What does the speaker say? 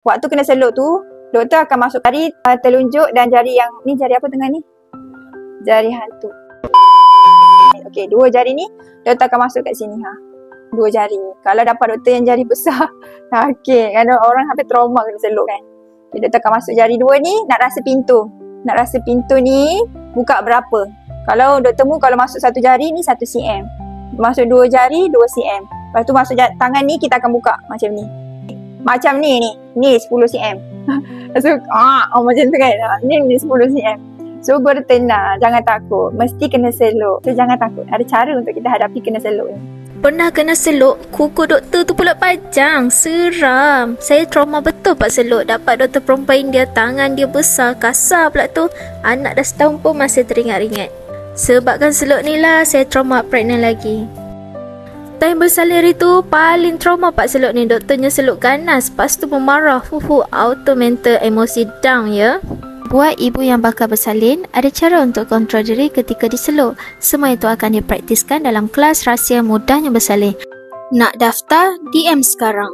Waktu kena seluk tu, doktor akan masuk jari telunjuk dan jari yang ni, jari apa tengah ni? Jari hantu. Okey, 2 jari ni doktor akan masuk kat sini ha. 2 jari. Kalau dapat doktor yang jari besar, okey, kan orang hampir trauma kena seluk kan. Okay, doktor akan masuk jari 2 ni, nak rasa pintu. Nak rasa pintu ni buka berapa. Kalau doktor mu kalau masuk 1 jari ni 1 cm. Masuk 2 jari 2 cm. Lepas tu masuk tangan ni kita akan buka macam ni. Macam ni 10 cm. So macam tu kan. Ni 10 cm. So bertenang, jangan takut. Mesti kena seluk. So jangan takut. Ada cara untuk kita hadapi kena seluk ni. Pernah kena seluk, kuku doktor tu pula panjang. Seram. Saya trauma betul pak seluk. Dapat doktor perempuan India, tangan dia besar, kasar pula tu. Anak dah setahun pun masih teringat-ingat. Sebabkan seluk ni lah saya trauma pregnant lagi. Time bersalin hari tu paling trauma pak seluk ni. Doktornya seluk ganas, lepas tu memarah. Auto mental emosi down ya. Buat ibu yang bakal bersalin, ada cara untuk kontrol diri ketika diseluk. Semua itu akan dipraktiskan dalam kelas rahsia mudahnya bersalin. Nak daftar? DM sekarang.